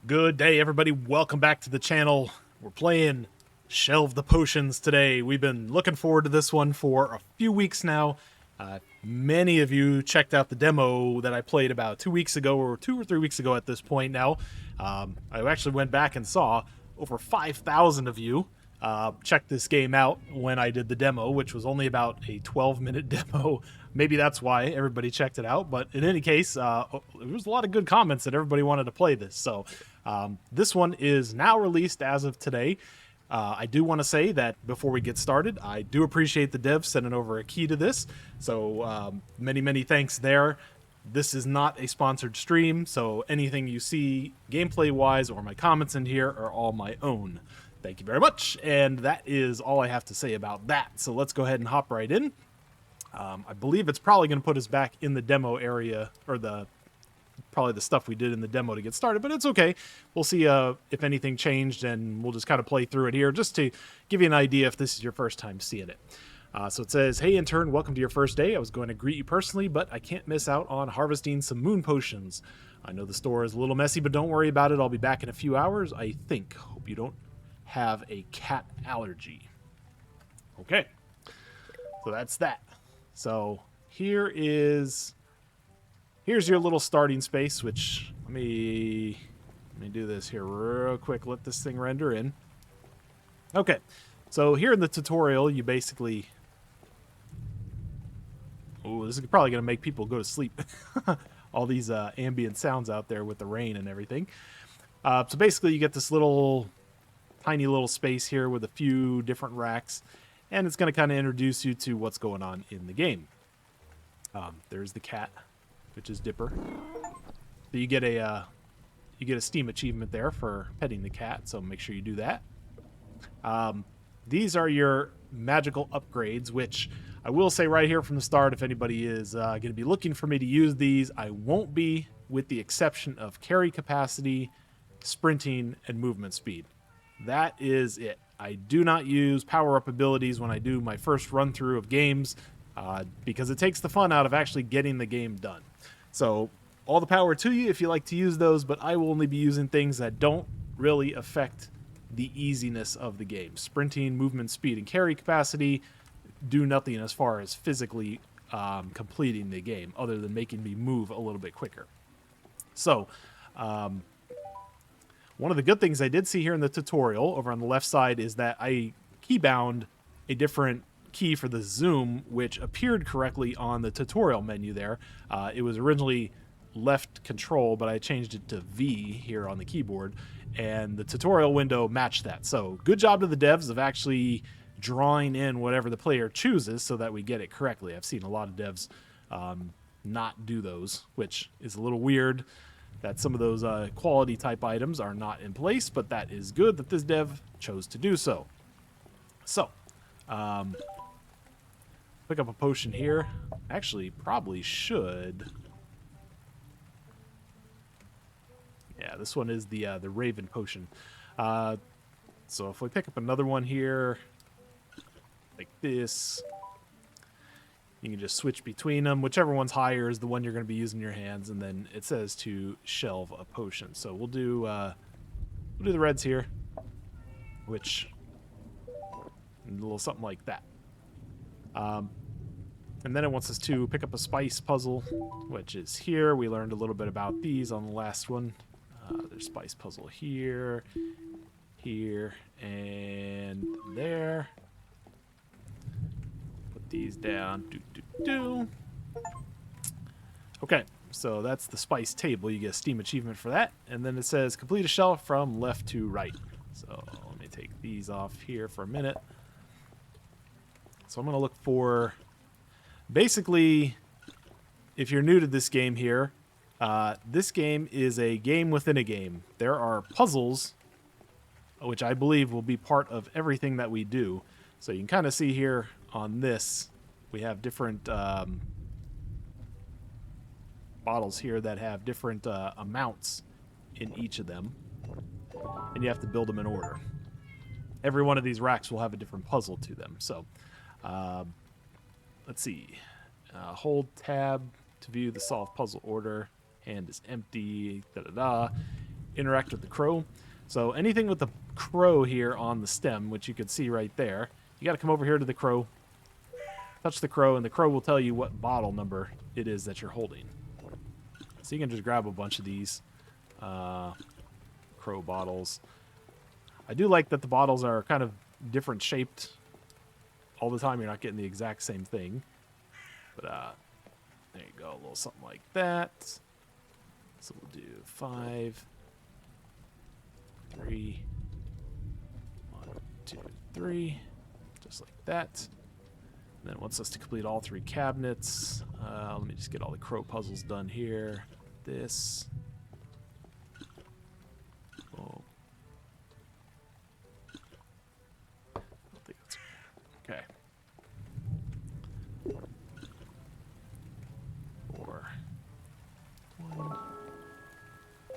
Good day, everybody. Welcome back to the channel. We're playing Shelve the Potions today. We've been looking forward to this one for a few weeks now. Many of you checked out the demo that I played about 2 weeks ago, or 2 or 3 weeks ago at this point now. I actually went back and saw over 5,000 of you checked this game out when I did the demo, which was only about a 12-minute demo. Maybe that's why everybody checked it out. But in any case, there was a lot of good comments that everybody wanted to play this. So this one is now released as of today. I do want to say that before we get started, I do appreciate the devs sending over a key to this. So many thanks there. This is not a sponsored stream, so anything you see gameplay-wise or my comments in here are all my own. Thank you very much, and that is all I have to say about that. So let's go ahead and hop right in. I believe it's probably going to put us back in the demo area, or probably the stuff we did in the demo to get started, but it's okay. We'll see if anything changed, and we'll just kind of play through it here just to give you an idea if this is your first time seeing it. So it says, "Hey intern, welcome to your first day. I was going to greet you personally, but I can't miss out on harvesting some moon potions. I know the store is a little messy, but don't worry about it. I'll be back in a few hours, I think. Hope you don't have a cat allergy." Okay, so that's that. So here's your little starting space, which let me do this here real quick. Let this thing render in. Okay, so here in the tutorial, you basically... Oh, this is probably going to make people go to sleep. All these ambient sounds out there with the rain and everything. So basically, you get this tiny little space here with a few different racks, and it's going to kind of introduce you to what's going on in the game. There's the cat, which is Dipper. So you get a Steam achievement there for petting the cat, so make sure you do that. These are your magical upgrades, which I will say right here from the start, if anybody is going to be looking for me to use these, I won't be, with the exception of carry capacity, sprinting, and movement speed. That is it. I do not use power-up abilities when I do my first run-through of games because it takes the fun out of actually getting the game done. So all the power to you if you like to use those, but I will only be using things that don't really affect the easiness of the game. Sprinting, movement speed, and carry capacity do nothing as far as physically completing the game, other than making me move a little bit quicker. So one of the good things I did see here in the tutorial over on the left side is that I keybound a different key for the zoom, which appeared correctly on the tutorial menu there. It was originally left control, but I changed it to V here on the keyboard, and the tutorial window matched that. So good job to the devs of actually drawing in whatever the player chooses so that we get it correctly. I've seen a lot of devs not do those, which is a little weird that some of those quality type items are not in place, but that is good that this dev chose to do so. So, pick up a potion here. Actually, probably should. Yeah, this one is the Raven potion. So if we pick up another one here, like this, you can just switch between them. Whichever one's higher is the one you're going to be using in your hands, and then it says to shelve a potion. So we'll do the reds here, which a little something like that. And then it wants us to pick up a spice puzzle, which is here. We learned a little bit about these on the last one. There's spice puzzle here, here, and there. Put these down. Okay, so that's the spice table. You get a Steam achievement for that. And then it says complete a shelf from left to right. So let me take these off here for a minute. So I'm going to look for... Basically, if you're new to this game here, this game is a game within a game. There are puzzles, which I believe will be part of everything that we do. So you can kind of see here on this, we have different bottles here that have different amounts in each of them. And you have to build them in order. Every one of these racks will have a different puzzle to them. So let's see. Hold tab to view the solved puzzle order. Hand is empty. Da da da. interact with the crow. So anything with the crow here on the stem, which you could see right there, you got to come over here to the crow, touch the crow, and the crow will tell you what bottle number it is that you're holding. So you can just grab a bunch of these crow bottles. I do like that the bottles are kind of different shaped all the time. You're not getting the exact same thing. But there you go, a little something like that. So we'll do 5, 3, 1, 2, 3, just like that. And then it wants us to complete all 3 cabinets. Let me just get all the crow puzzles done here. This. Oh. I don't think that's okay. 4, 1,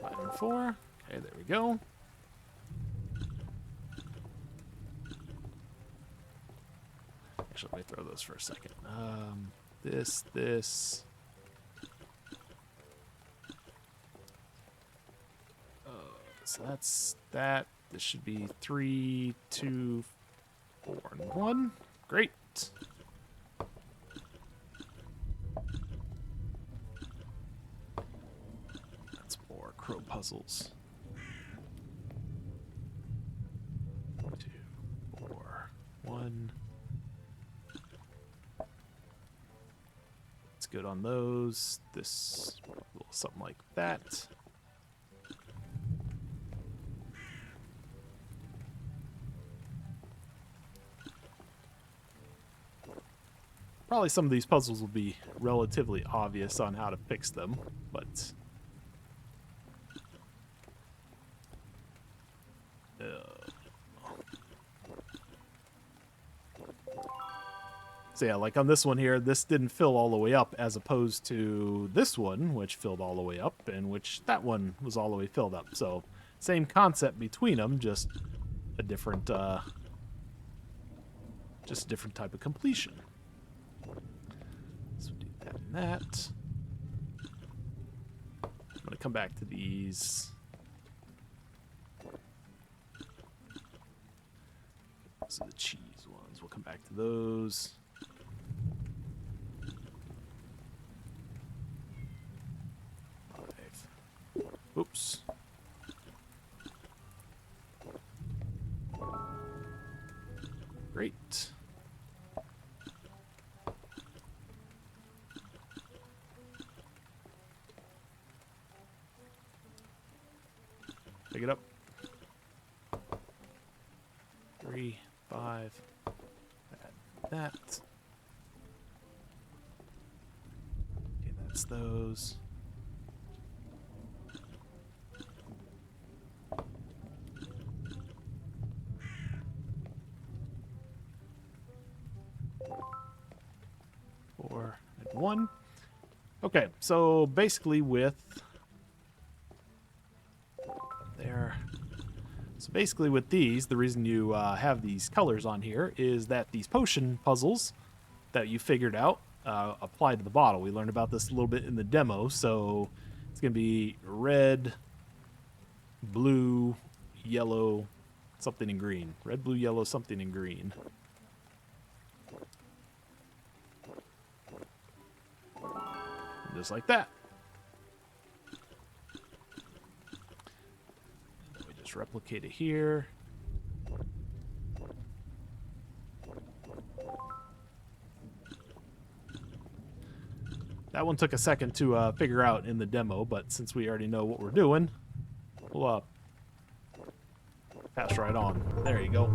5, and 4. Okay, there we go. Actually, let me throw those for a second. This. So that's that. This should be 3, 2, 4, and 1. Great. That's more crow puzzles. 2, 4, 1. It's good on those. This little something like that. Probably some of these puzzles will be relatively obvious on how to fix them, but so yeah, like on this one here, this didn't fill all the way up as opposed to this one, which filled all the way up, and which that one was all the way filled up. So same concept between them, just a different type of completion. So do that and that. I'm gonna come back to these. So the cheese ones, we'll come back to those. Oops. Great. Pick it up. 3, 5. That. Okay, that's those. And 1. Okay, so basically with there. So basically with these, the reason you have these colors on here is that these potion puzzles that you figured out apply to the bottle. We learned about this a little bit in the demo, so it's going to be red, blue, yellow, something in green. Red, blue, yellow, something in green. Just like that. We just replicate it here. That one took a second to figure out in the demo, but since we already know what we're doing, we'll pass right on. There you go.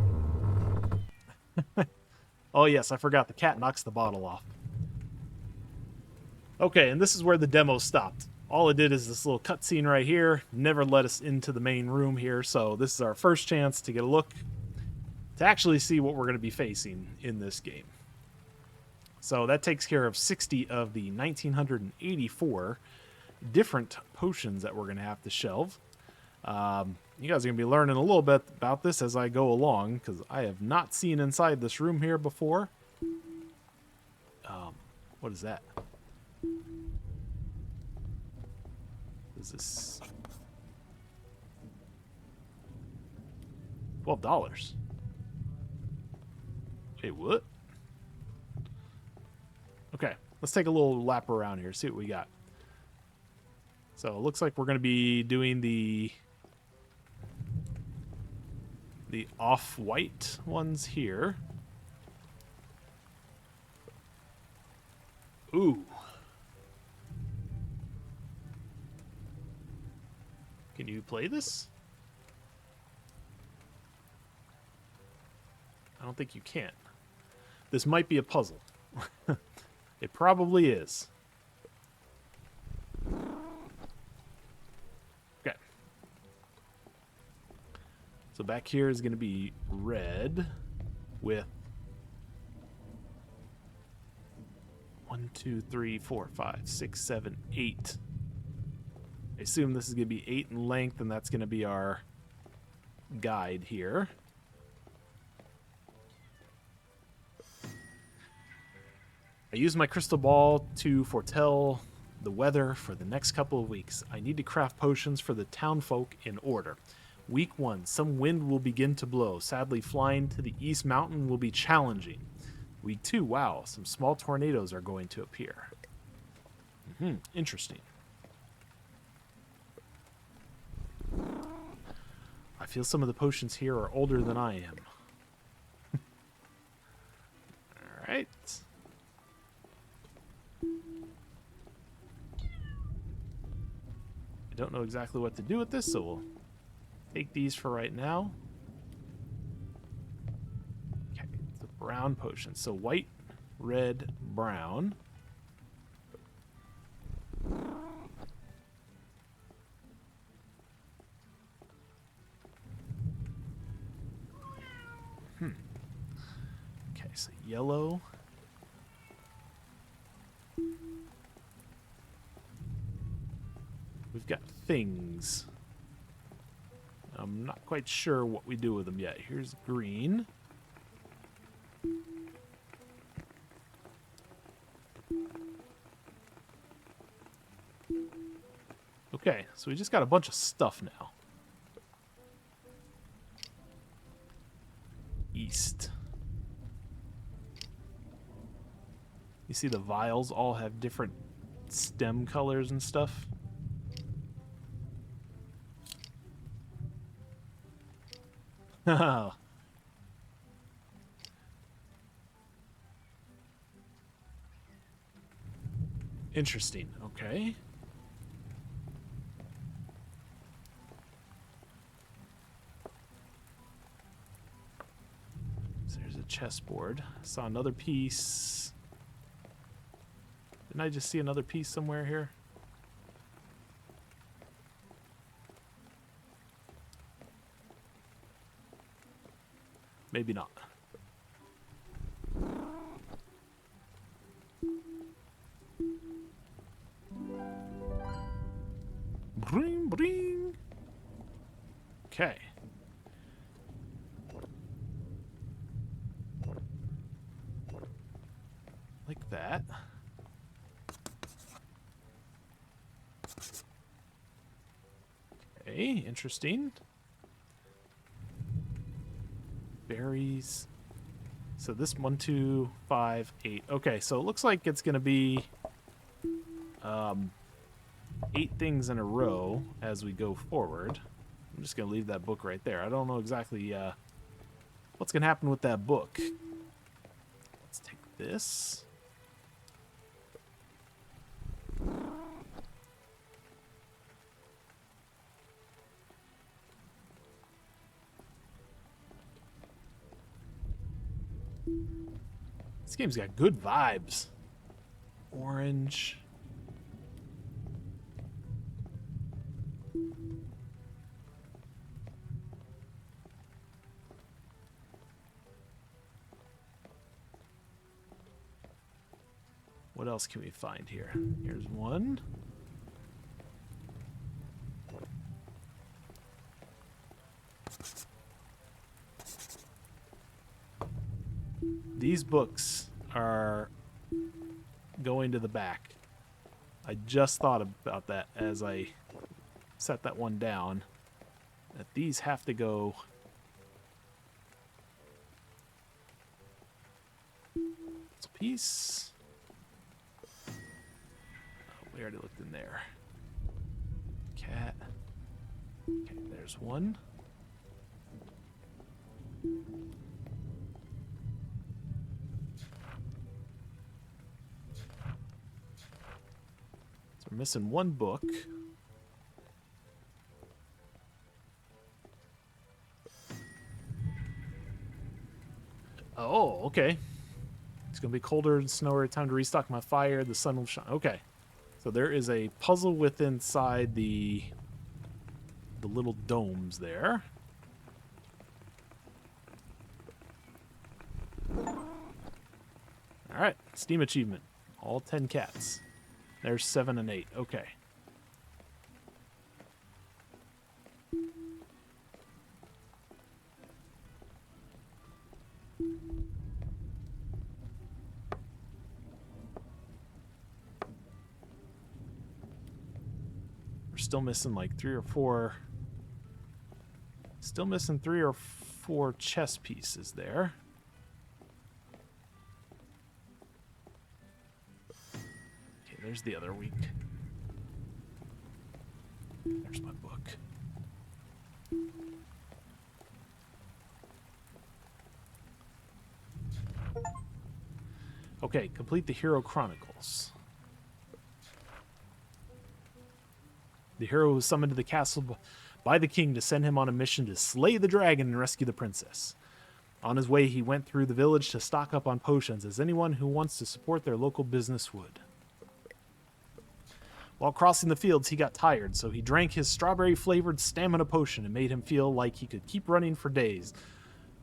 Oh yes, I forgot the cat knocks the bottle off. Okay, and this is where the demo stopped. All it did is this little cutscene right here, never let us into the main room here, so this is our first chance to get a look, to actually see what we're going to be facing in this game. So that takes care of 60 of the 1984 different potions that we're going to have to shelve. You guys are going to be learning a little bit about this as I go along, because I have not seen inside this room here before. What is that? Is this? $12. Wait, what? Okay, let's take a little lap around here, see what we got. So it looks like we're going to be doing the off-white ones here. Ooh. Can you play this? I don't think you can. This might be a puzzle. It probably is. Okay. So back here is going to be red with 1, 2, 3, 4, 5, 6, 7, 8. I assume this is going to be 8 in length, and that's going to be our guide here. I use my crystal ball to foretell the weather for the next couple of weeks. I need to craft potions for the townfolk in order. Week 1, some wind will begin to blow. Sadly, flying to the east mountain will be challenging. Week 2, wow, some small tornadoes are going to appear. Interesting. I feel some of the potions here are older than I am. All right. I don't know exactly what to do with this, so we'll take these for right now. Okay, the brown potion. So white, red, brown. Okay, so yellow. We've got things. I'm not quite sure what we do with them yet. Here's green. Okay, so we just got a bunch of stuff now. East. You see the vials all have different stem colors and stuff. Oh. Interesting. Okay. So there's a chessboard. Saw another piece. Didn't I just see another piece somewhere here? Maybe not. Bring, bring. Okay. Like that. Okay, interesting. Berries. So this 1, 2, 5, 8. Okay, so it looks like it's going to be 8 things in a row as we go forward. I'm just going to leave that book right there. I don't know exactly what's going to happen with that book. Let's take this. This game's got good vibes. Orange. What else can we find here? Here's one. These books are going to the back. I just thought about that as I set that one down. That these have to go Puzzle piece. Oh, we already looked in there. Cat. Okay, there's one. So we're missing one book. Oh, okay. It's going to be colder and snowier. Time to restock my fire. The sun will shine. Okay. So there is a puzzle with inside the little domes there. All right. Steam achievement. All 10 cats. There's 7 and 8. Okay. We're still missing like 3 or 4. Still missing 3 or 4 chess pieces there. Okay, there's the other week. There's my book. Okay, complete the Hero Chronicles. The hero was summoned to the castle by the king to send him on a mission to slay the dragon and rescue the princess. On his way, he went through the village to stock up on potions, as anyone who wants to support their local business would. While crossing the fields, he got tired, so he drank his strawberry-flavored stamina potion and made him feel like he could keep running for days.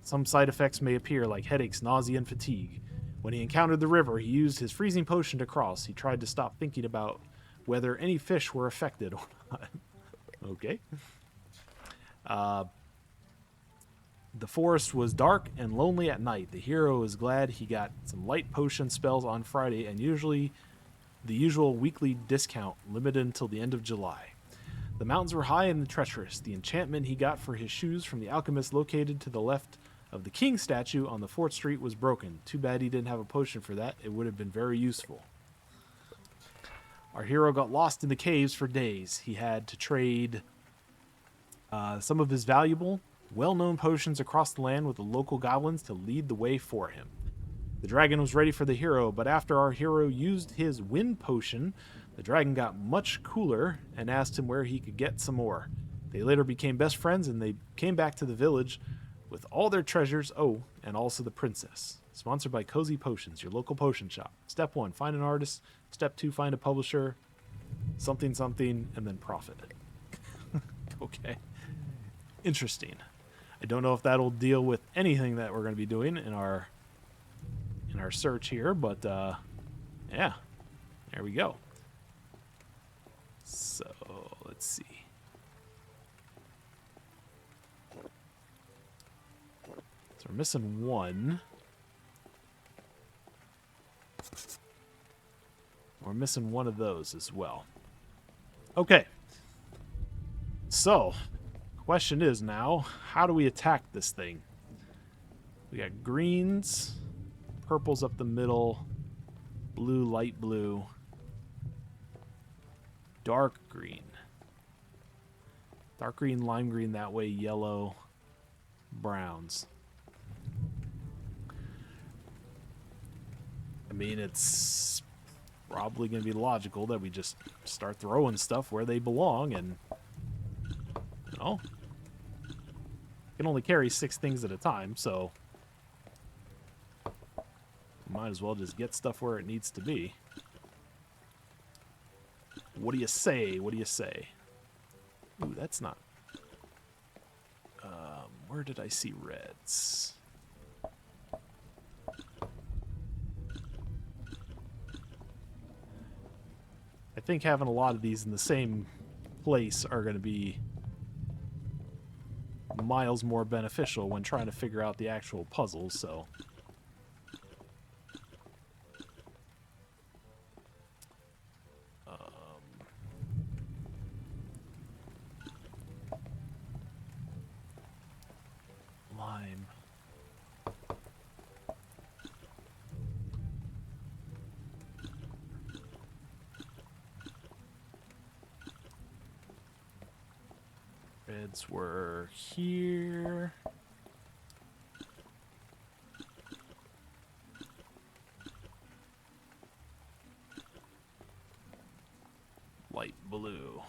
Some side effects may appear, like headaches, nausea, and fatigue. When he encountered the river, he used his freezing potion to cross. He tried to stop thinking about whether any fish were affected or not. Okay. The forest was dark and lonely at night. The hero is glad he got some light potion spells on Friday and the usual weekly discount limited until the end of July. The mountains were high and treacherous. The enchantment he got for his shoes from the alchemist located to the left of the king statue on the 4th Street was broken. Too bad he didn't have a potion for that. It would have been very useful. Our hero got lost in the caves for days. He had to trade some of his valuable, well-known potions across the land with the local goblins to lead the way for him. The dragon was ready for the hero, but after our hero used his wind potion, the dragon got much cooler and asked him where he could get some more. They later became best friends, and they came back to the village with all their treasures, and also the princess. Sponsored by Cozy Potions, your local potion shop. Step 1, find an artist. Step 2, find a publisher. Something, something, and then profit. Okay. Interesting. I don't know if that'll deal with anything that we're going to be doing in our search here, but yeah, there we go. So let's see. So we're missing one. We're missing one of those as well. Okay. So, question is now, how do we attack this thing? We got greens, purples up the middle, blue, light blue, dark green, lime green that way, yellow, browns. I mean, it's probably going to be logical that we just start throwing stuff where they belong, and you know, can only carry 6 things at a time, so might as well just get stuff where it needs to be. What do you say? What do you say? Ooh, that's not... where did I see reds? I think having a lot of these in the same place are going to be miles more beneficial when trying to figure out the actual puzzles, so... lime. Reds were here. Light blue.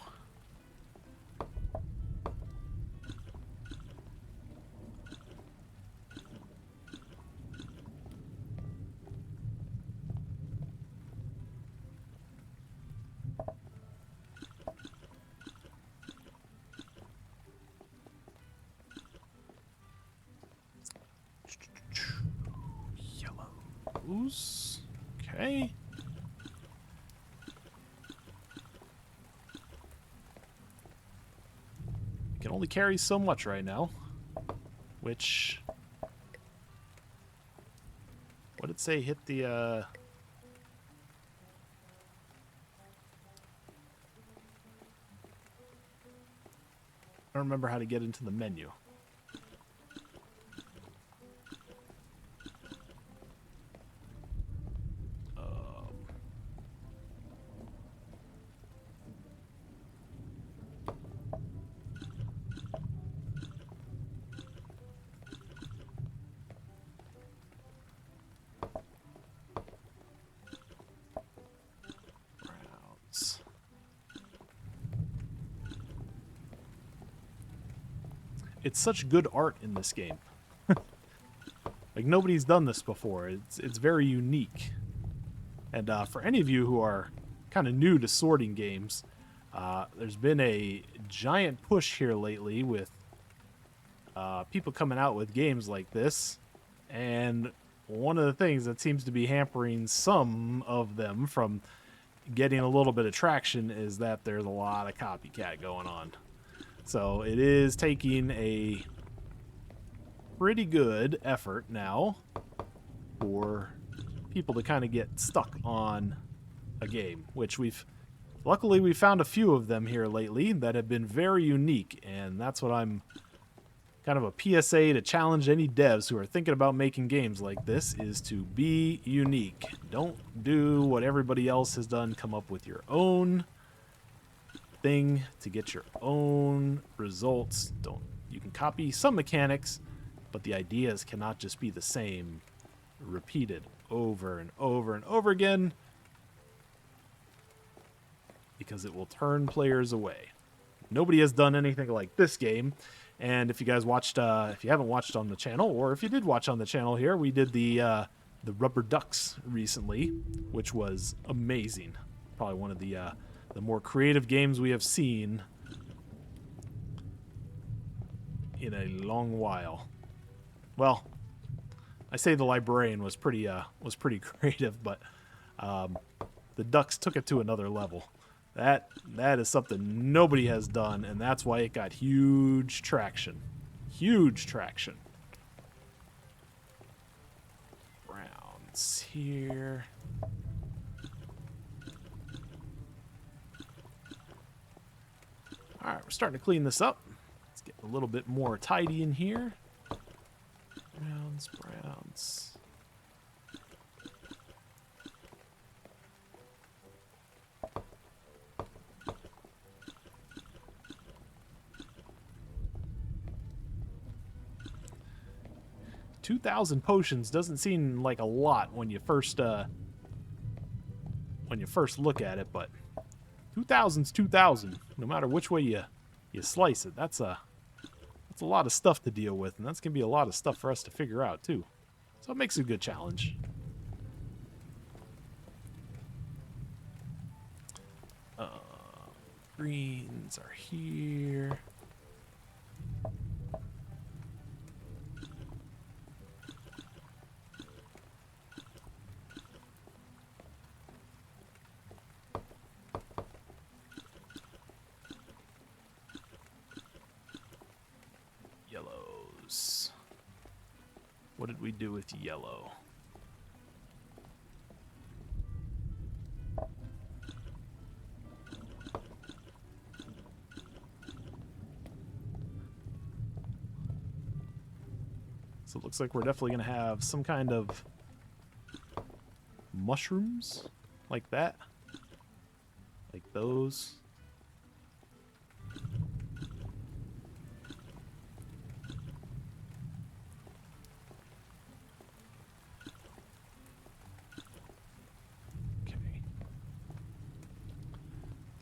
Yellows. Okay. Can only carry so much right now. Which... what did it say? Hit the, I don't remember how to get into the menu. Browns. It's such good art in this game. Like, nobody's done this before. It's very unique. And for any of you who are kind of new to sorting games, there's been a giant push here lately with people coming out with games like this. And one of the things that seems to be hampering some of them from getting a little bit of traction is that there's a lot of copycat going on. So it is taking a pretty good effort now for people to kind of get stuck on a game, which luckily we found a few of them here lately that have been very unique, and that's what I'm kind of a PSA to challenge any devs who are thinking about making games like this, is to be unique. Don't do what everybody else has done. Come up with your own thing to get your own results. You can copy some mechanics, but the ideas cannot just be the same, repeated over and over and over again, because it will turn players away. Nobody has done anything like this game. And if you guys watched, if you haven't watched on the channel, or if you did watch on the channel here, we did the Rubber Ducks recently, which was amazing. Probably one of the more creative games we have seen in a long while. Well, I say the librarian was pretty creative, but the Ducks took it to another level. That is something nobody has done, and that's why it got huge traction. Huge traction. Browns here. Alright, we're starting to clean this up. Let's get a little bit more tidy in here. Browns, browns. $2,000 potions doesn't seem like a lot when you first look at it, but 2,000's 2,000. No matter which way you slice it, that's a lot of stuff to deal with, and that's gonna be a lot of stuff for us to figure out too. So it makes it a good challenge. Greens are here. Yellows. What did we do with yellow? So it looks like we're definitely going to have some kind of mushrooms like that. Like those.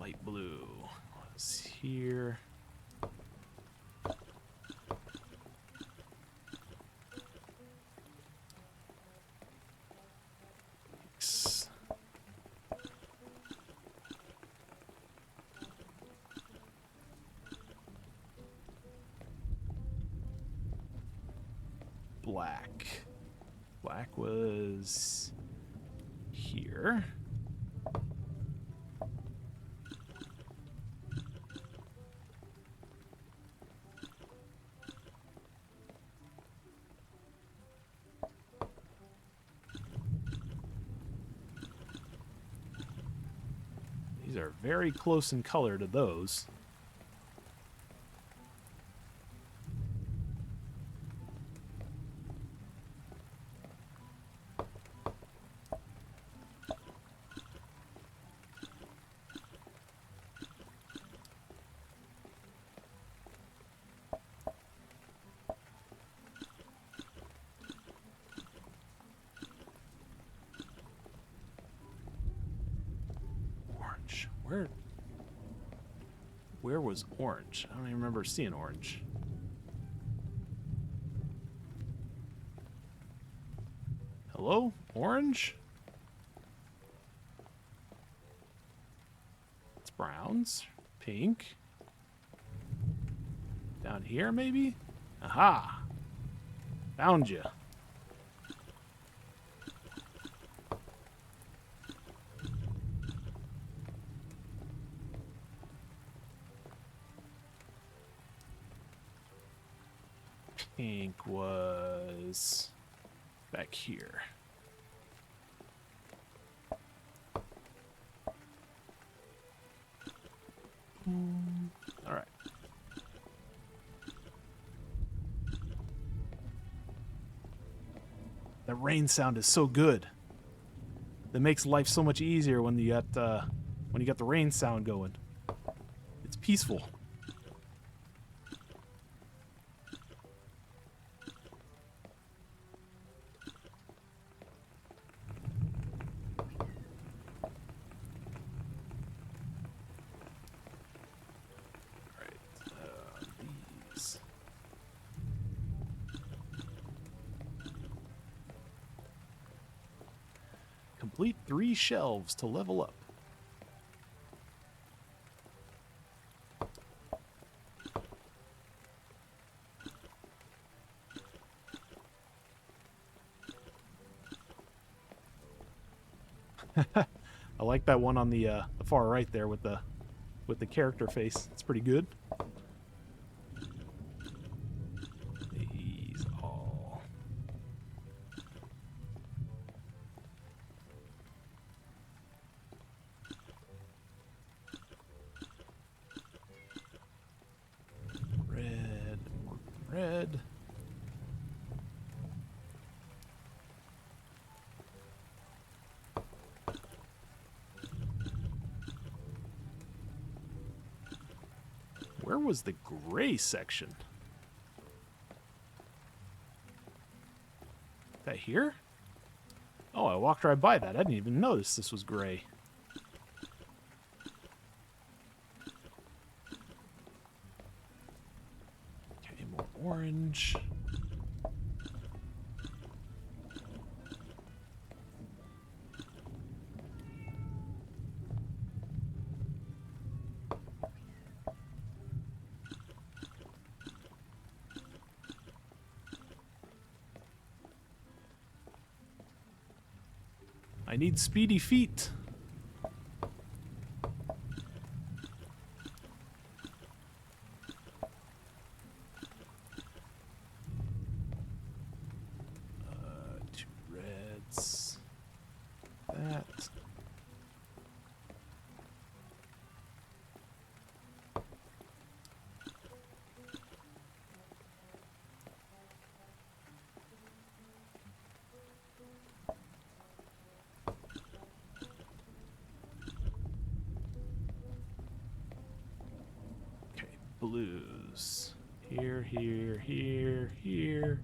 Light blue was here. Black. Black was here. These are very close in color to those. Where was orange? I don't even remember seeing orange. Hello? Orange? It's browns. Pink. Down here, maybe? Aha! Found you. Pink was back here. All right. That rain sound is so good. That makes life so much easier when you got the rain sound going. It's peaceful. Complete 3 shelves to level up. I like that one on the far right there with the character face. It's pretty good. These all. Red, more red. Where was the gray section? That here? Oh, I walked right by that. I didn't even notice this was gray. Okay, more orange. I need speedy feet. Two reds. That. Blues. Here, here, here, here.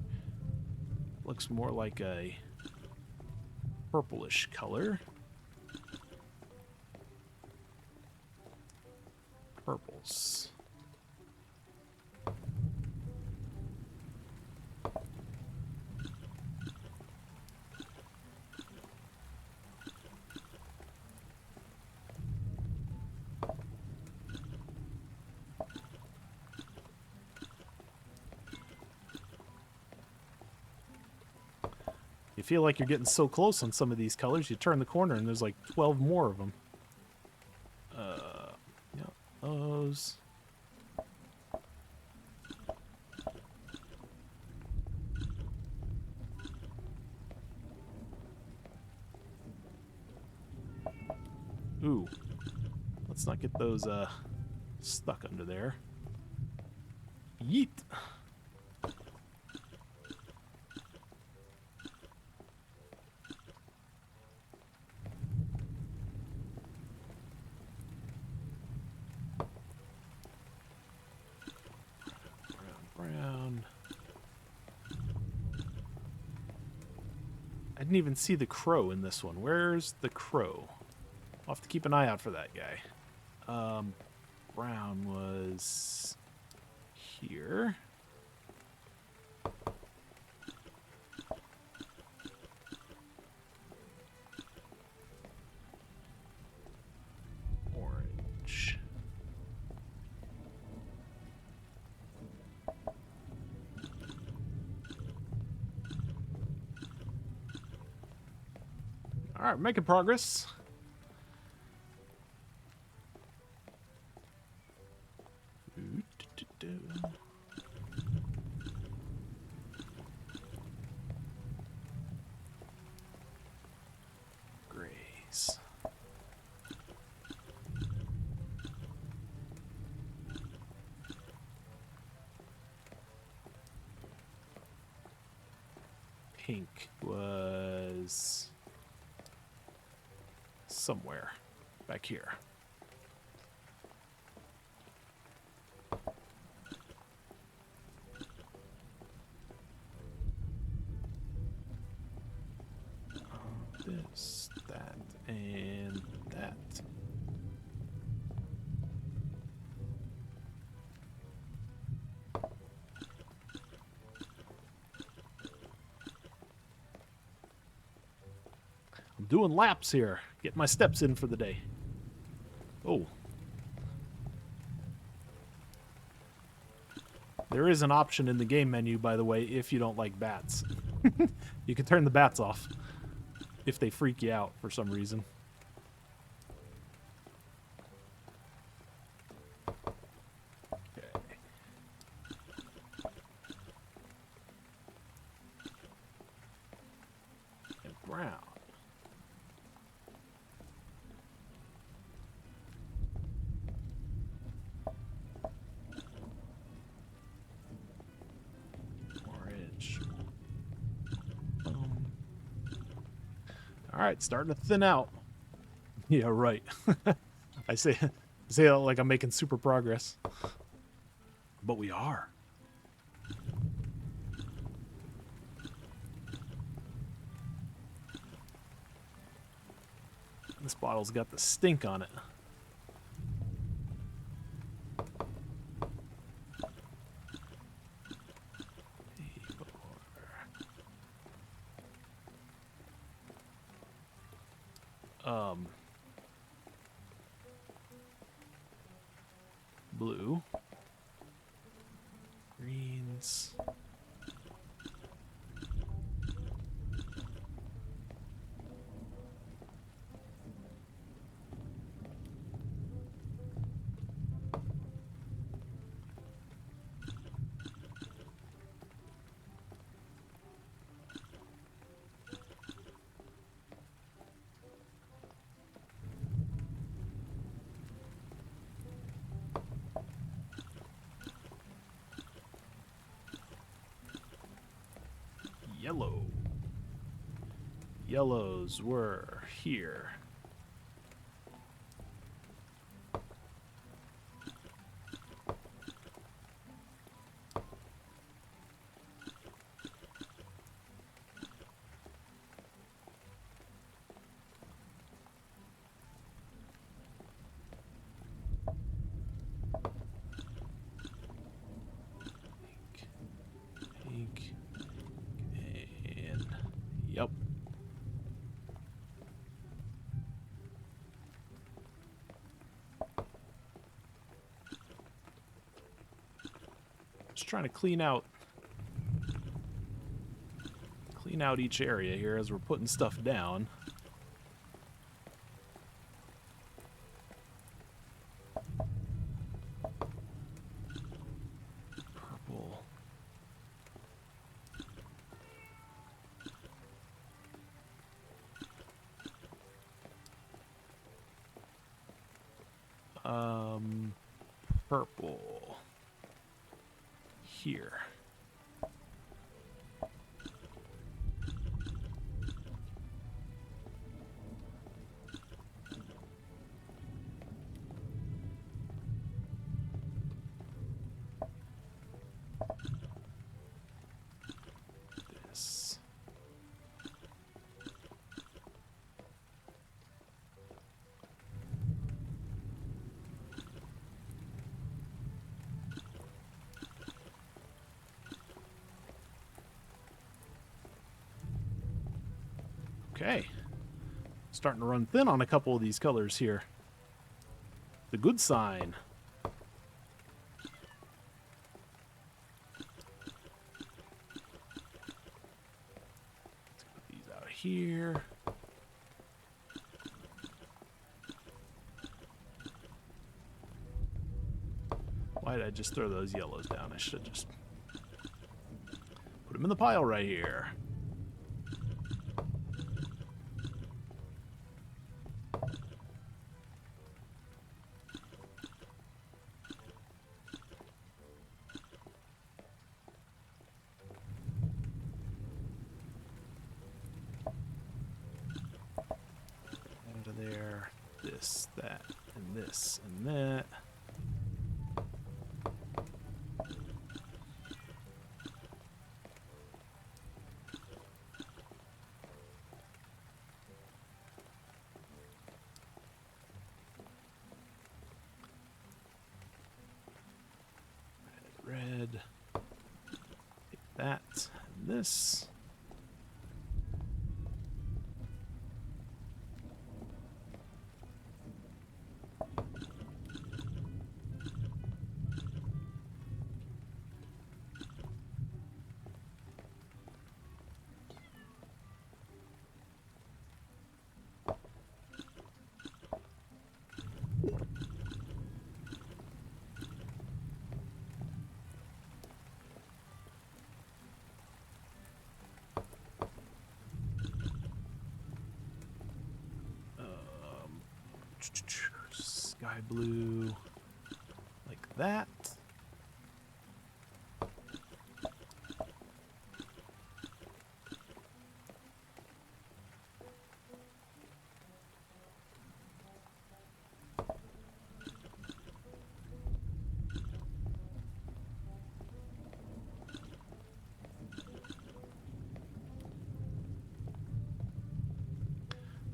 Looks more like a purplish color. purples. You feel like you're getting so close on some of these colors, you turn the corner and there's like 12 more of them. Yeah, those. Ooh. Let's not get those stuck under there. Yeet. Brown. I didn't even see the crow in this one. Where's the crow? I'll have to keep an eye out for that guy. Brown was here. Orange. All right, making progress. Grays. Pink was somewhere back here. This, that, and that. I'm doing laps here. Getting my steps in for the day. Oh. There is an option in the game menu, by the way, if you don't like bats. You can turn the bats off if they freak you out for some reason. Okay. And brown. Orange. All right, starting to thin out. Yeah, right. I say it like I'm making super progress. But we are. This bottle's got the stink on it. Blue. Greens. Yellow. Yellows were here. Just trying to clean out each area here as we're putting stuff down. Purple. Purple. Here. This. Okay. Starting to run thin on a couple of these colors here. The good sign. Let's put these out here. Why did I just throw those yellows down? I should just put them in the pile right here. Out of there. This, that, and this, and that. Red. Take that and this. Sky blue, like that.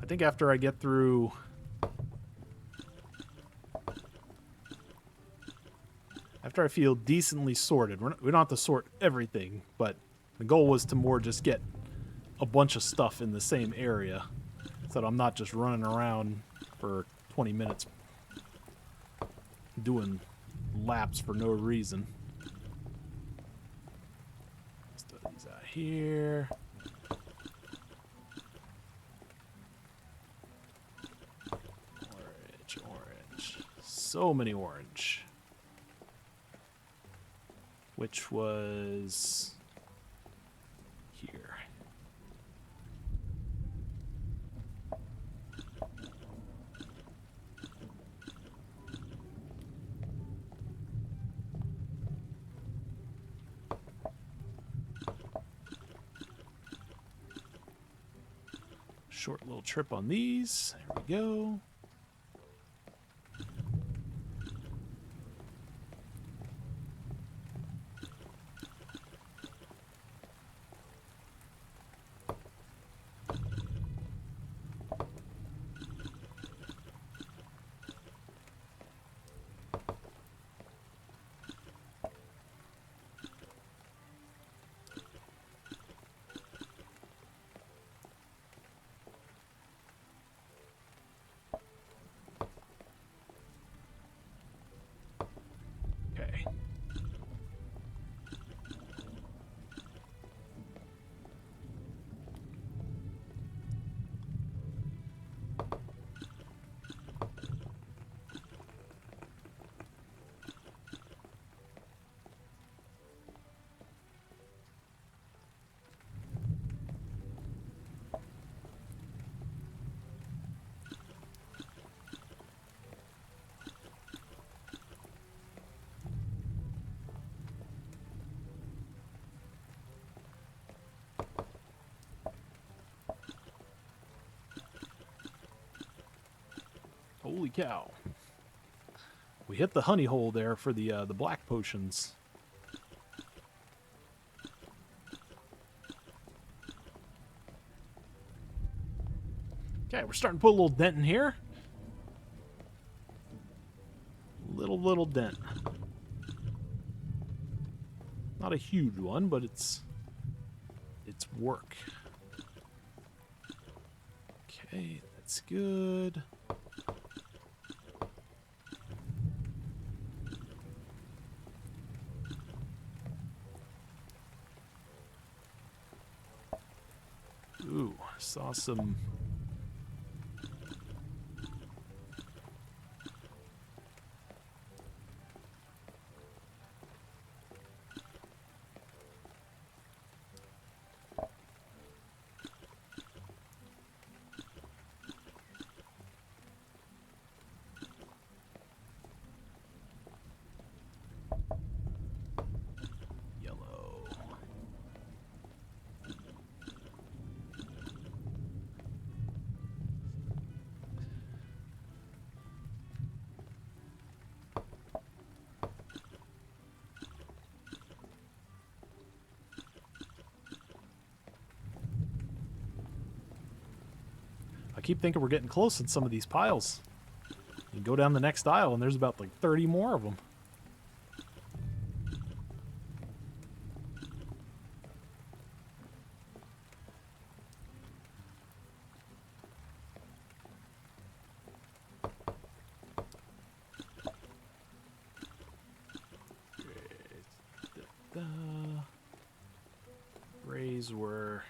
I think after I get through after I feel decently sorted, we don't have to sort everything, but the goal was to more just get a bunch of stuff in the same area so that I'm not just running around for 20 minutes doing laps for no reason. Let's throw these out here. Orange, orange. So many orange. Which was here. Short little trip on these. There we go. Holy cow. We hit the honey hole there for the black potions. Okay, we're starting to put a little dent in here. Little dent. Not a huge one, but it's work. Okay, that's good. Ooh, saw some. Yellow. I keep thinking we're getting close in some of these piles. You go down the next aisle and there's about like 30 more of them. Rays were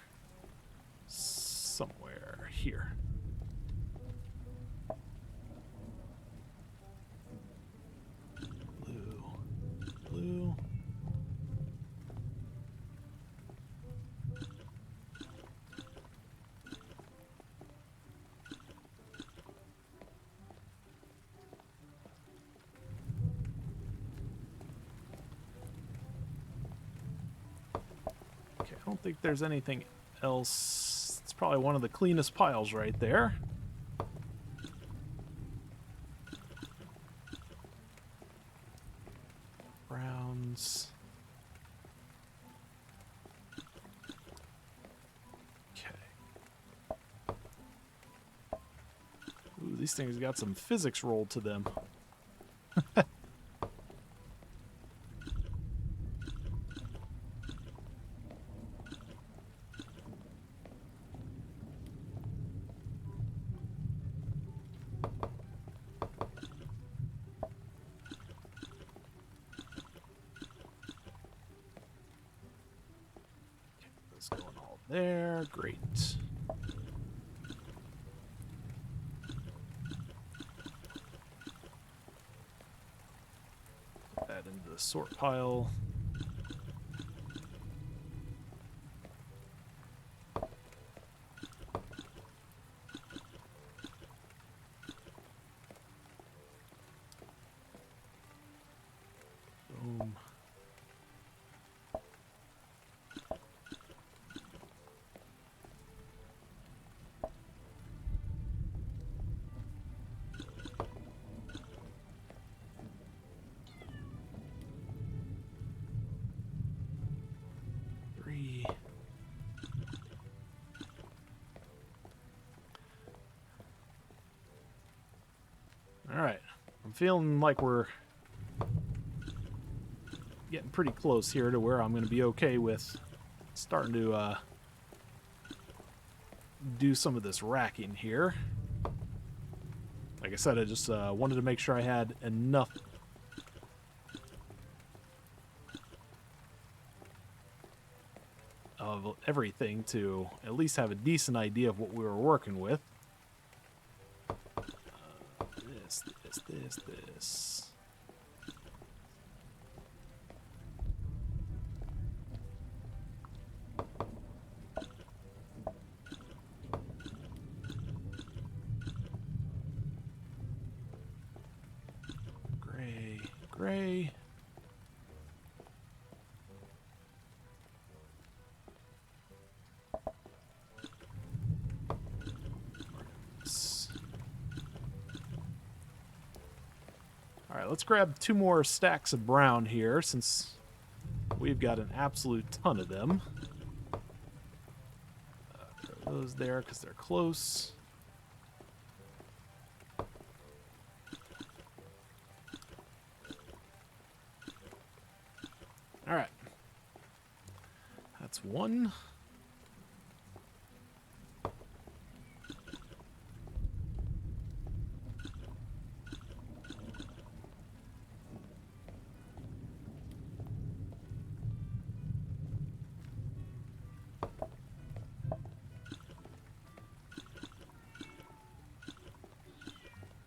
somewhere here. Blue. Okay, I don't think there's anything else. It's probably one of the cleanest piles right there. Browns. Okay. Ooh, these things got some physics rolled to them. Going all there. Great. Put that into the sort pile. Boom. Alright, I'm feeling like we're getting pretty close here to where I'm going to be okay with starting to do some of this racking here. Like I said, I just wanted to make sure I had enough of everything to at least have a decent idea of what we were working with. This. Gray. All right, let's grab 2 more stacks of brown here since we've got an absolute ton of them. Throw those there because they're close. All right. That's 1.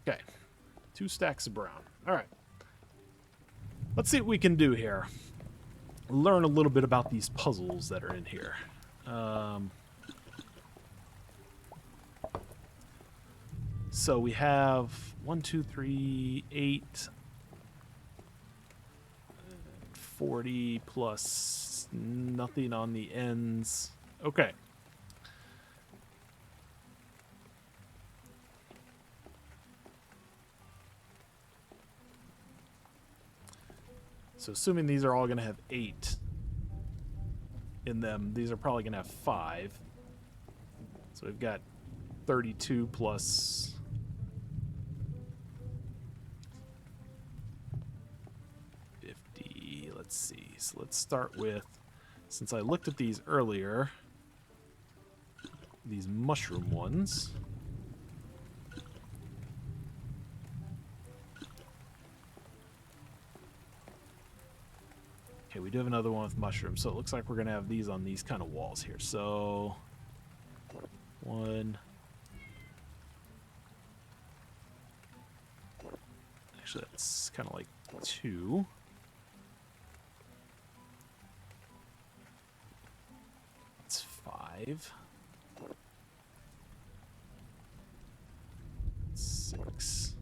Okay. 2 stacks of brown. All right. Let's see what we can do here. Learn a little bit about these puzzles that are in here. So we have 1, 2, 3, 8, 40 plus nothing on the ends. Okay. So assuming these are all going to have 8 in them, these are probably going to have 5. So we've got 32 plus 50. Let's see. So let's start with, since I looked at these earlier, these mushroom ones. Okay, we do have another one with mushrooms, so it looks like we're going to have these on these kind of walls here. So, 1. Actually, that's kind of like 2. That's 5. 6.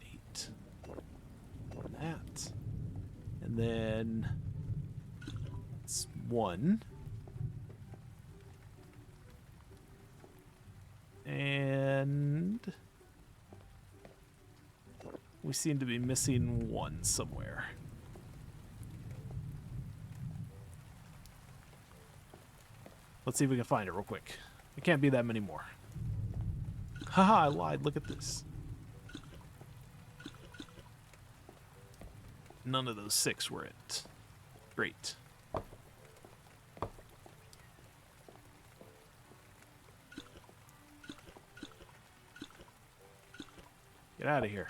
8. That. And then it's 1. And we seem to be missing 1 somewhere. Let's see if we can find it real quick. It can't be that many more. Haha, I lied. Look at this. None of those 6 were it. Great. Get out of here.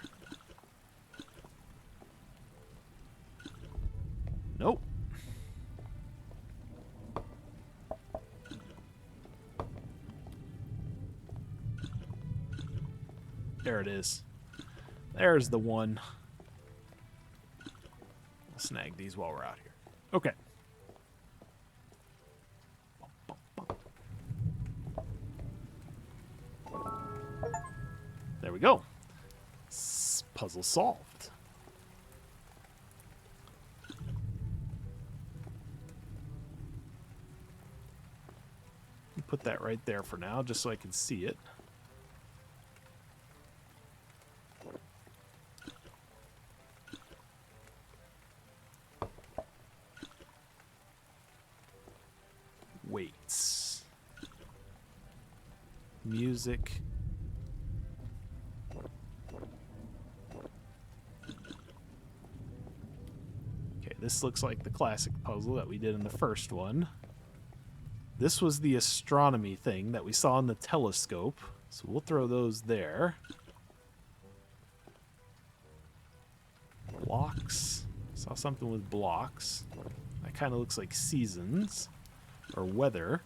Nope. There it is. There's the one. We'll snag these while we're out here. Okay. There we go. Puzzle solved. Put that right there for now, just so I can see it. Weights. Music. Okay, this looks like the classic puzzle that we did in the first one. This was the astronomy thing that we saw in the telescope, so we'll throw those there. Blocks. Saw something with blocks. That kind of looks like seasons. Or weather.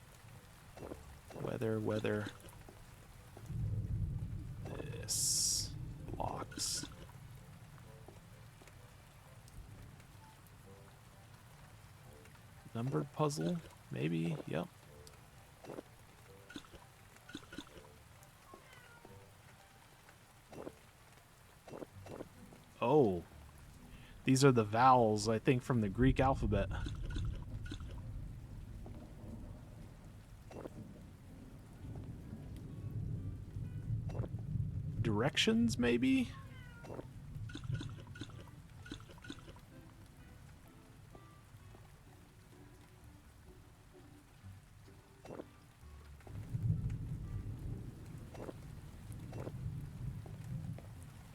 Weather. This. Blocks. Numbered puzzle, maybe? Yep. Oh. These are the vowels, I think, from the Greek alphabet. directions, maybe?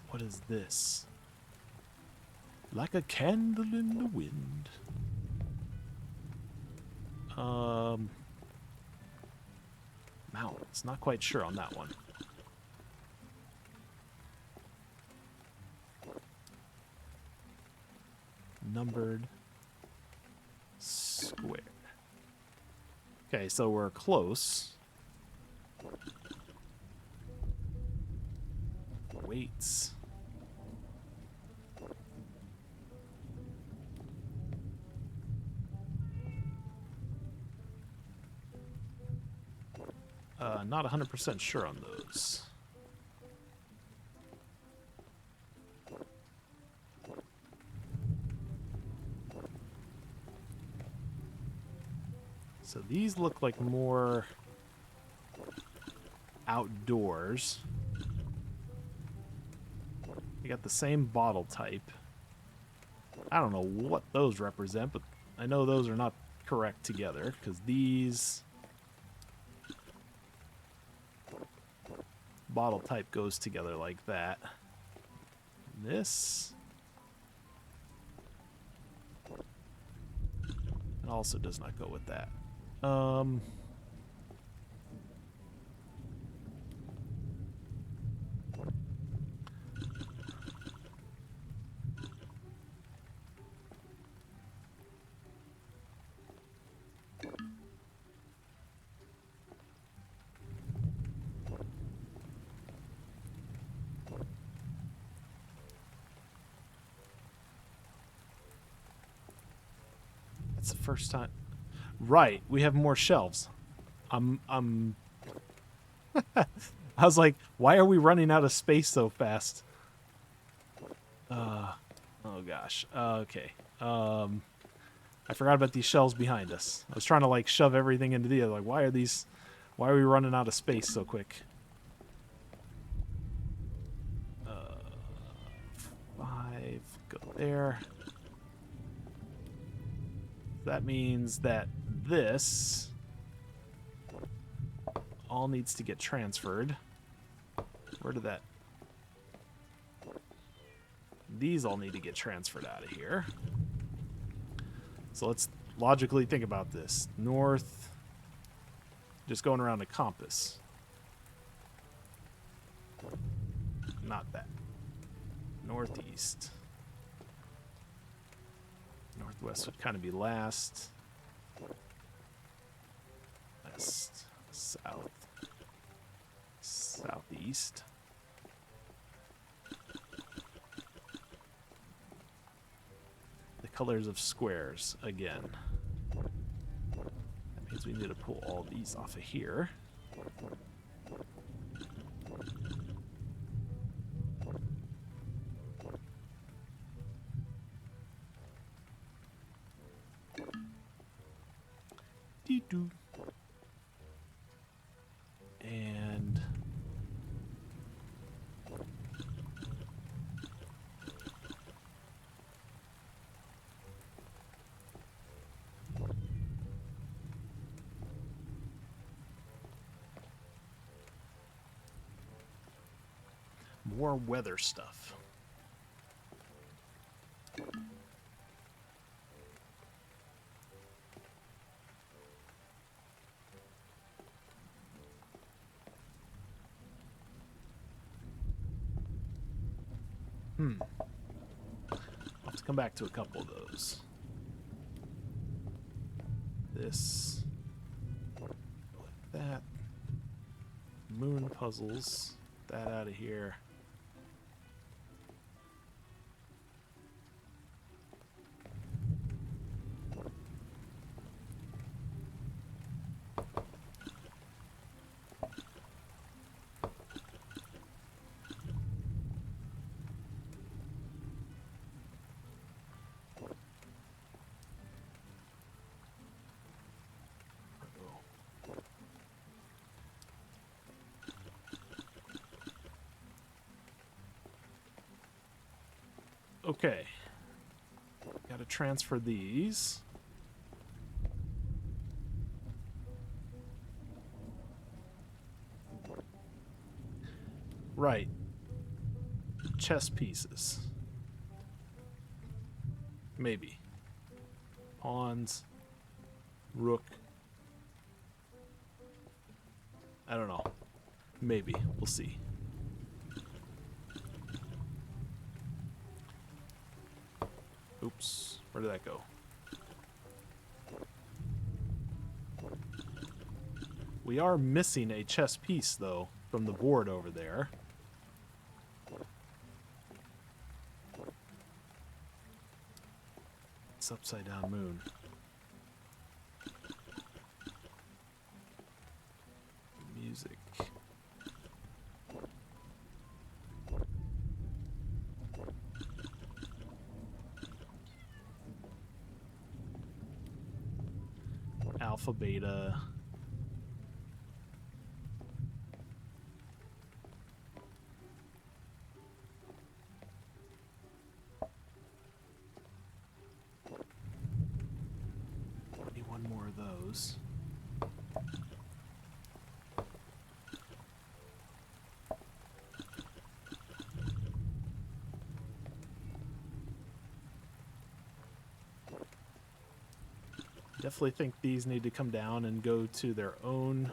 What is this? Like a candle in the wind. Mountains. Not quite sure on that one. Numbered square. Okay, so we're close. Weights. Not 100% sure on those. So these look like more outdoors. You got the same bottle type. I don't know what those represent, but I know those are not correct together, because these bottle type goes together like that. This it also does not go with that. That's the first time. Right, we have more shelves. I was like, why are we running out of space so fast? Oh gosh. Okay. I forgot about these shelves behind us. I was trying to like shove everything into the other. Like, why are we running out of space so quick? 5, go there. That means that this all needs to get transferred. Where did that... These all need to get transferred out of here. So let's logically think about this. North, just going around a compass. Not that. Northeast. Northwest would kind of be last. West, south, southeast. The colors of squares again. That means we need to pull all these off of here. Dee-doo. And more weather stuff. I'll have to come back to a couple of those. This, like that. Moon puzzles. That out of here. Okay. Gotta transfer these. Right. Chess pieces. Maybe. Pawns. Rook. I don't know. Maybe. We'll see. Oops. Where did that go? We are missing a chess piece, though, from the board over there. It's upside down moon. Music. Alpha, beta. Need one more of those. Definitely think these need to come down and go to their own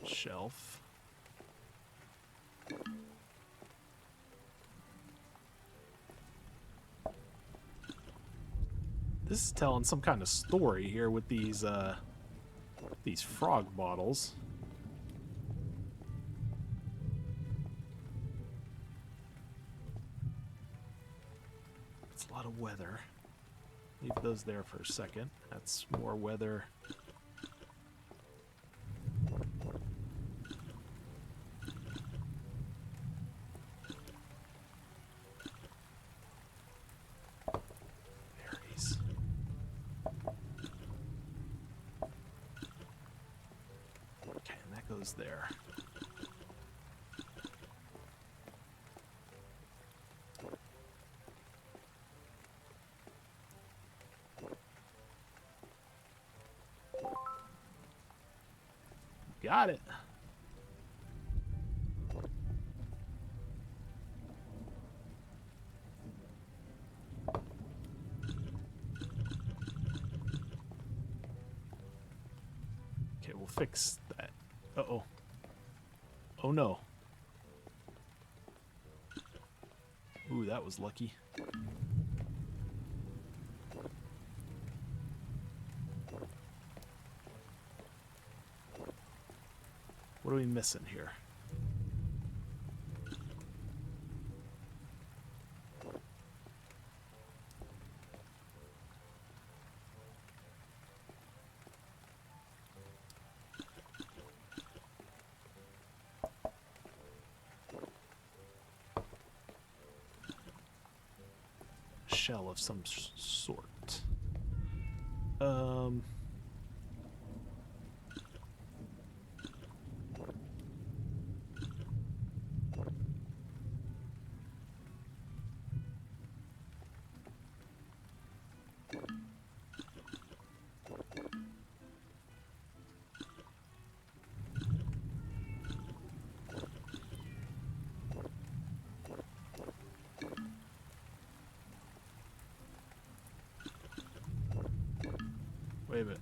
shelf. This is telling some kind of story here with these frog bottles. It's a lot of weather. Leave those there for a second. That's more weather. Berries. Okay, and that goes there. Got it. Okay, we'll fix that. Uh-oh. Oh no. Ooh, that was lucky. What are we missing here? Shell of some sort. Wait a minute.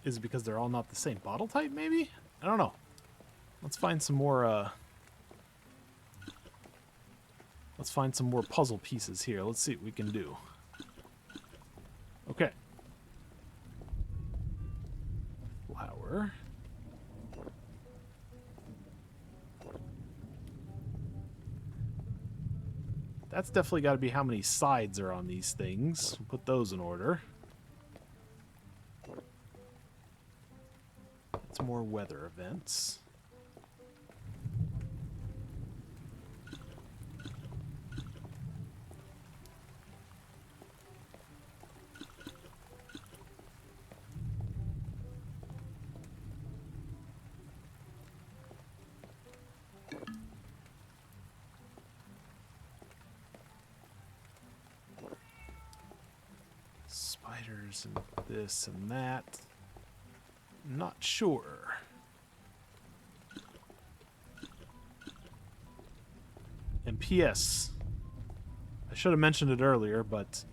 Is it because they're all not the same bottle type, maybe? I don't know. Let's find some more, let's find some more puzzle pieces here. Let's see what we can do. Okay. Flower. That's definitely got to be how many sides are on these things. We'll put those in order. That's more weather events. and this and that. Not sure. And P.S. I should have mentioned it earlier, but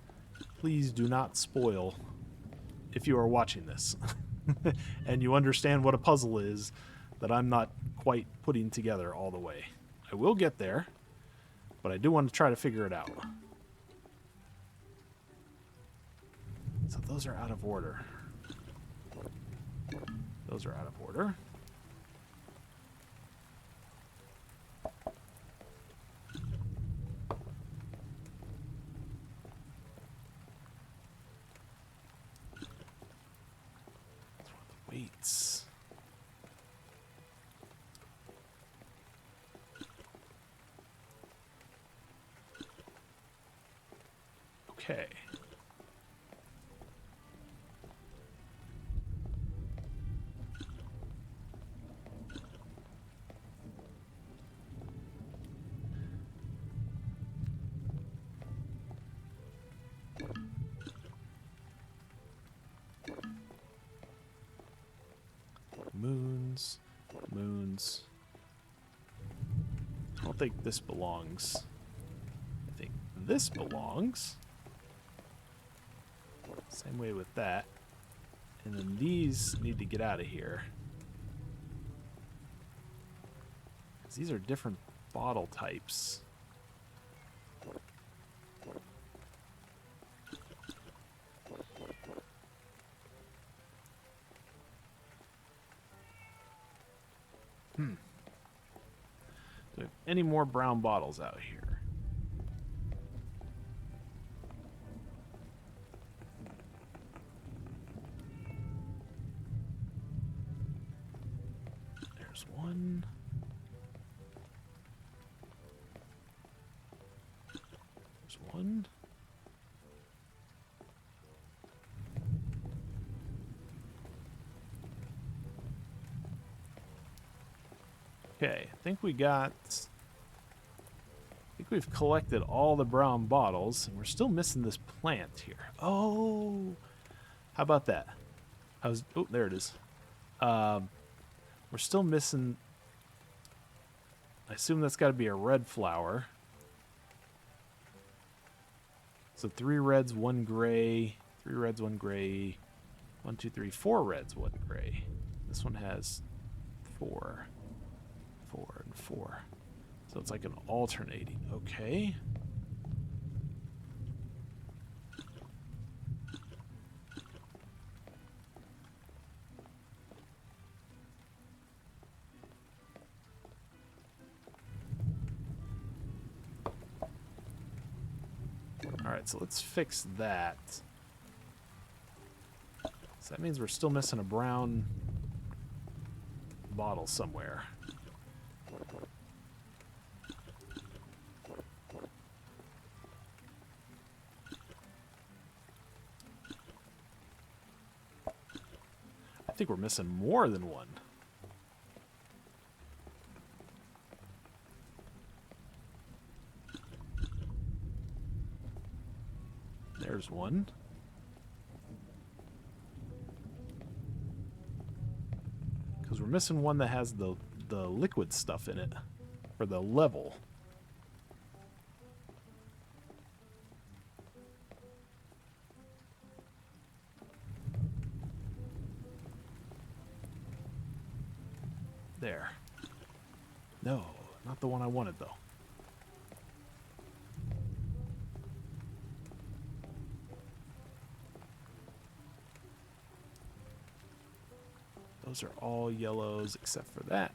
please do not spoil if you are watching this and you understand what a puzzle is that I'm not quite putting together all the way. I will get there, but I do want to try to figure it out. So those are out of order. Those are out of order. Weights. Okay. Moons. Moons. I don't think this belongs. I think this belongs. Same way with that. And then these need to get out of here. 'Cause these are different bottle types. Do we have any more brown bottles out here? There's one. There's one. Okay, I think we got... I think we've collected all the brown bottles, and we're still missing this plant here. Oh! How about that? Oh, there it is. We're still missing... I assume that's got to be a red flower. So 3 reds, 1 gray. 3 reds, 1 gray. 1, 2, 3, 4 reds, 1 gray. This one has 4. 4 and 4. So it's like an alternating. Okay. Alright, so let's fix that. So that means we're still missing a brown bottle somewhere. I think we're missing more than one. There's one. Because we're missing one that has the liquid stuff in it for the level. There. No, not the one I wanted though. Those are all yellows except for that.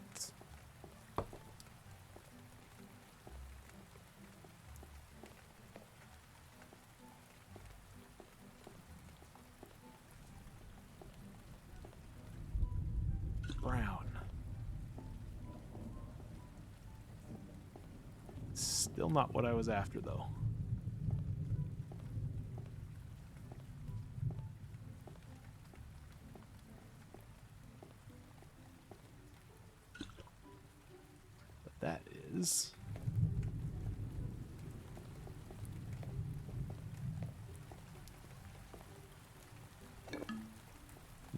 Brown. Still not what I was after though. That is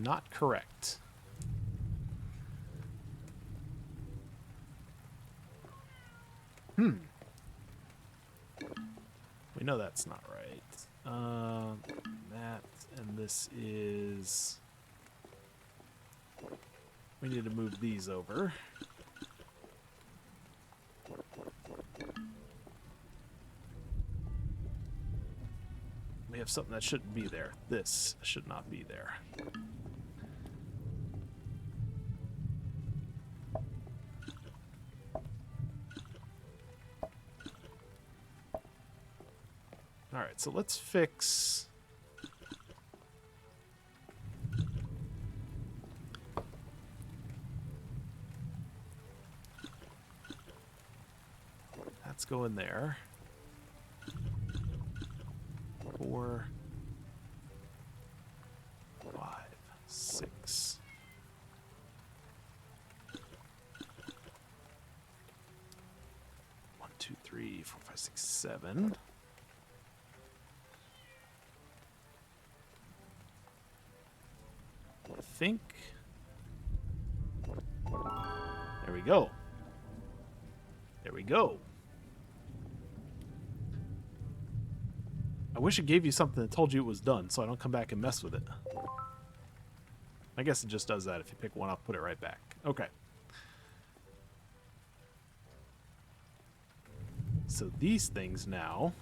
not correct. We know that's not right. That, and this is... We need to move these over. We have something that shouldn't be there. This should not be there. Alright, so let's fix... That's going there. 4, 5, 6. One, two, 3, 4, 5, 6, 7. I think. There we go. There we go. I wish it gave you something that told you it was done, so I don't come back and mess with it. I guess it just does that. If you pick one up, put it right back. Okay. So these things now...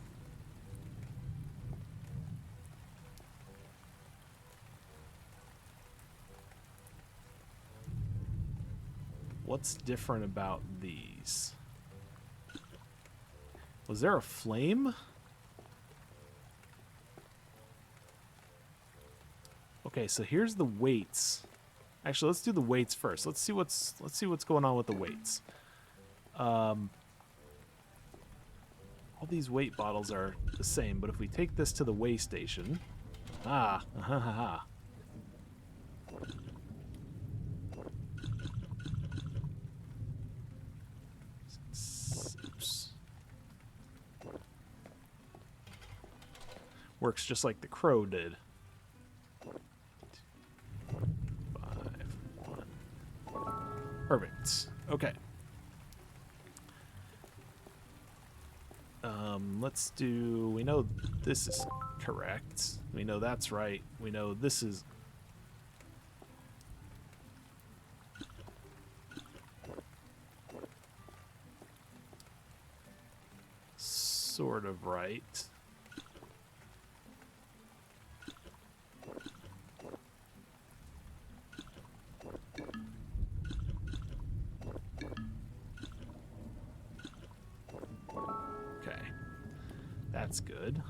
What's different about these? Was there a flame? Okay, so here's the weights. Actually, let's do the weights first. Let's see what's going on with the weights. All these weight bottles are the same, but if we take this to the weigh station, works just like the crow did. 5, 1. Perfect. Okay. Let's do... We know this is correct. We know that's right. We know this is... sort of right. That's good.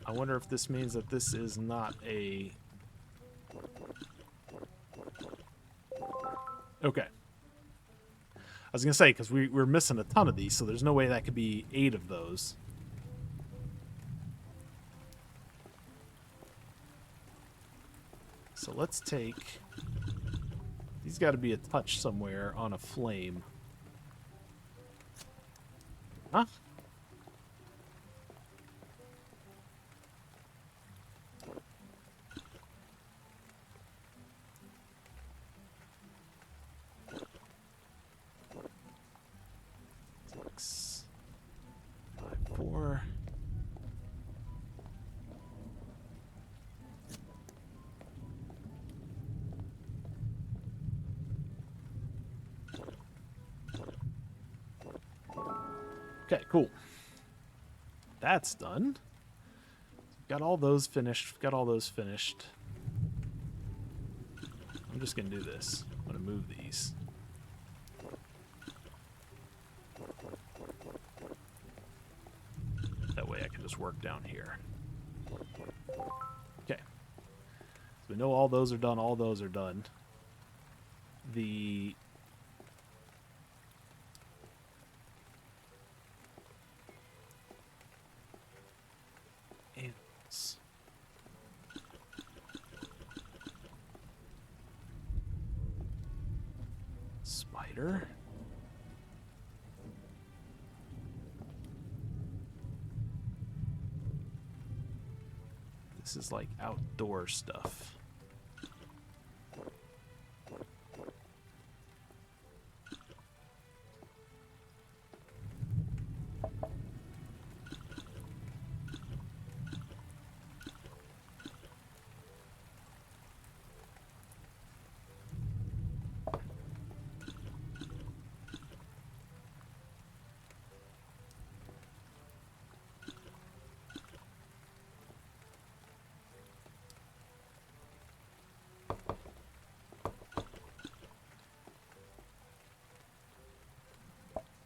I wonder if this means that this is not a... Okay. I was going to say, because we're missing a ton of these, so there's no way that could be 8 of those. So let's take... These got to be a touch somewhere on a flame. Huh? Six, 5, 4. Okay, cool. That's done. Got all those finished. Got all those finished. I'm just going to do this. I'm going to move these. That way I can just work down here. Okay. So we know all those are done. All those are done. The... Spider. This this is like outdoor stuff.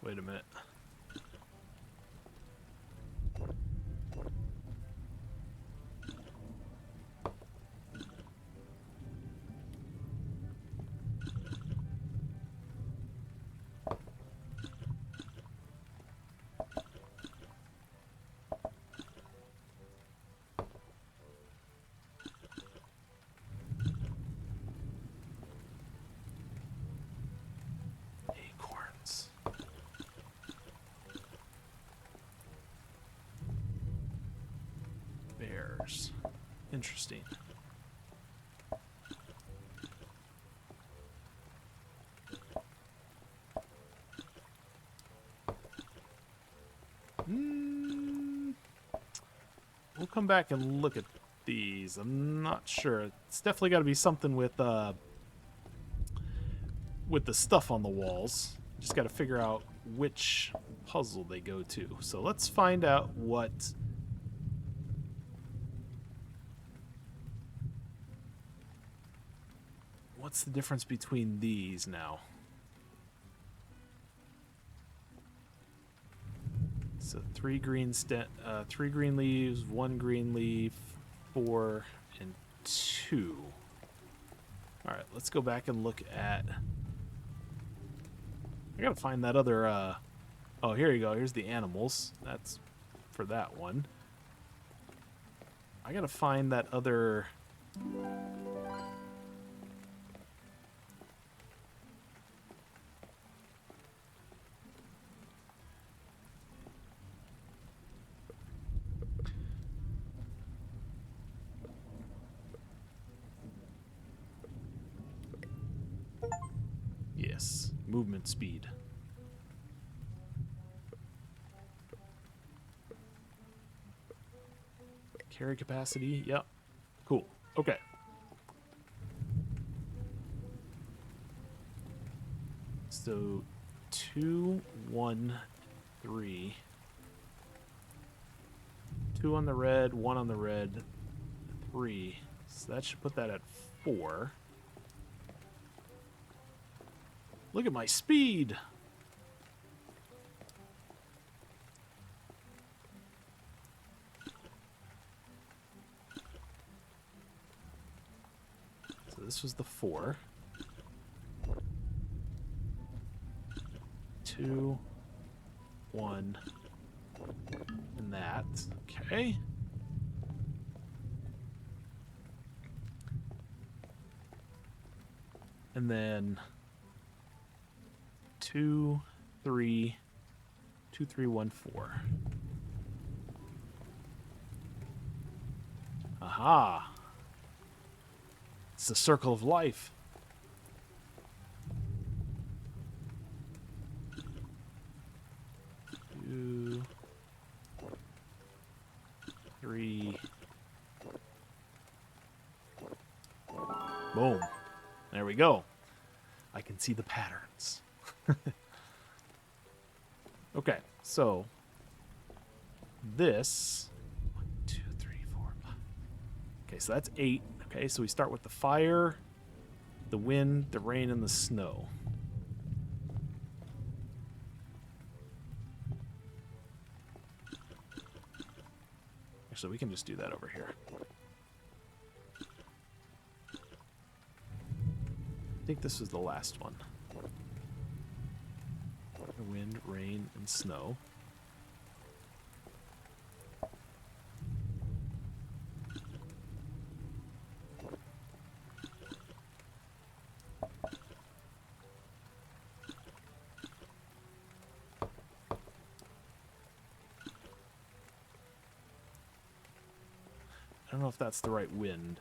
Wait a minute. Acorns. Bears. Interesting. We'll come back and look at these. I'm not sure. It's definitely got to be something with the stuff on the walls. Just got to figure out which puzzle they go to. So let's find out what's the difference between these now. So 3 green leaves, 1 green leaf, 4 and 2. All right, let's go back and look at. I gotta find that other. Oh, here you go. Here's the animals. That's for that one. I gotta find that other. Yes, movement speed. Carry capacity, yep. Cool, okay. So 2, 1, 3. 2 on the red, 1 on the red, 3. So that should put that at 4. Look at my speed! So this was the 4. 2, 1, and that. Okay. And then 2, 3, 2, 3, 1, 4. Aha! It's the circle of life. Two, 3. Boom. There we go. I can see the patterns. Okay, so this 1, 2, 3, 4, 5. Okay, so that's 8. Okay, so we start with the fire, the wind, the rain, and the snow. Actually, we can just do that over here. I think this was the last one. Wind, rain, and snow. I don't know if that's the right wind.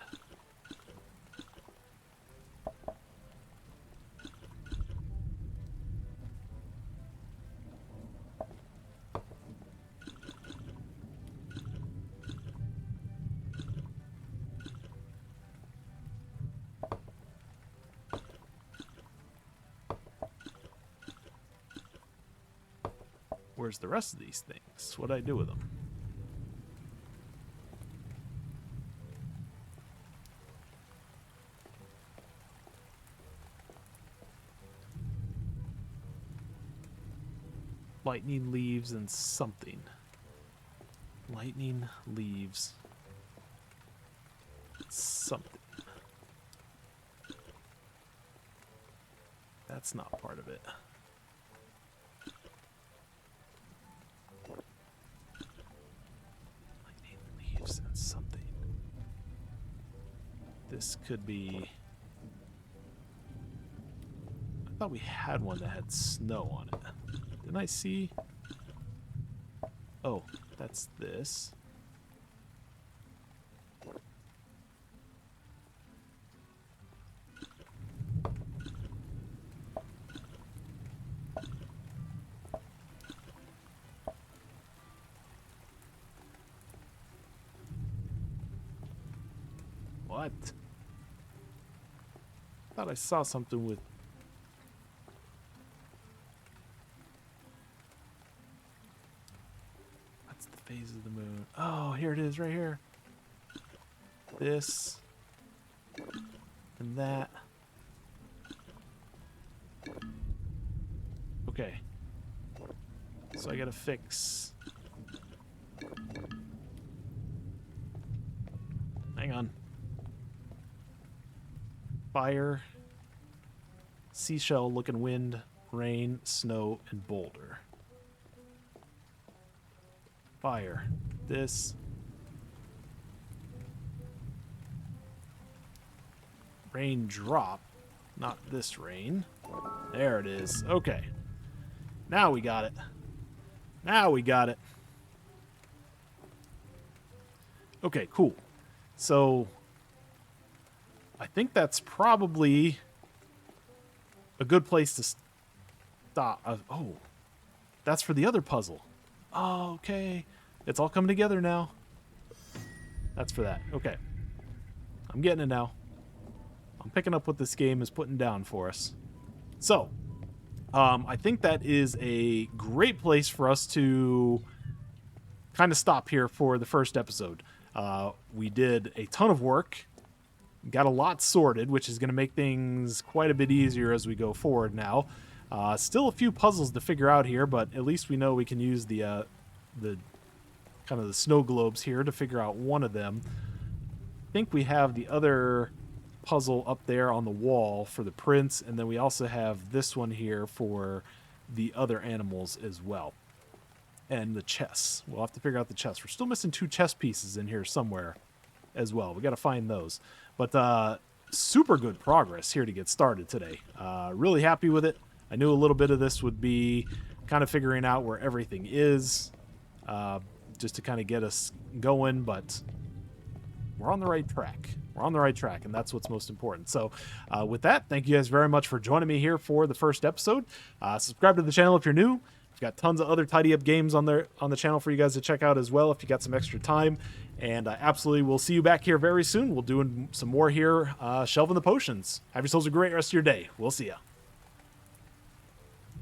Where's the rest of these things? What'd I do with them? Lightning, leaves, and something. Lightning, leaves, something. That's not part of it. Lightning, leaves, and something. This could be... I thought we had one that had snow on it. Didn't I see? Oh, that's this. What? I thought I saw something with... phase of the moon. Oh, here it is, right here. This and that. Okay. So I gotta fix... Hang on. Fire, seashell looking wind, rain, snow, and boulder. Fire. This. Rain drop. Not this rain. There it is. Okay. Now we got it. Now we got it. Okay, cool. So, I think that's probably a good place to stop. Oh, that's for the other puzzle. Oh, okay. It's all coming together now. That's for that. Okay. I'm getting it now. I'm picking up what this game is putting down for us. So, I think that is a great place for us to kind of stop here for the first episode. We did a ton of work. Got a lot sorted, which is going to make things quite a bit easier as we go forward now. Still a few puzzles to figure out here, but at least we know we can use the kind of the snow globes here to figure out one of them. I think we have the other puzzle up there on the wall for the prince, and then we also have this one here for the other animals as well. And the chests. We'll have to figure out the chests. We're still missing 2 chest pieces in here somewhere as well. We got to find those. But super good progress here to get started today. Really happy with it. I knew a little bit of this would be kind of figuring out where everything is, just to kind of get us going, but we're on the right track. We're on the right track, and that's what's most important. So with that, thank you guys very much for joining me here for the first episode. Subscribe to the channel if you're new. We've got tons of other tidy up games on the channel for you guys to check out as well if you got some extra time. And absolutely, we'll see you back here very soon. We'll do some more here, Shelving the Potions. Have yourselves a great rest of your day. We'll see ya.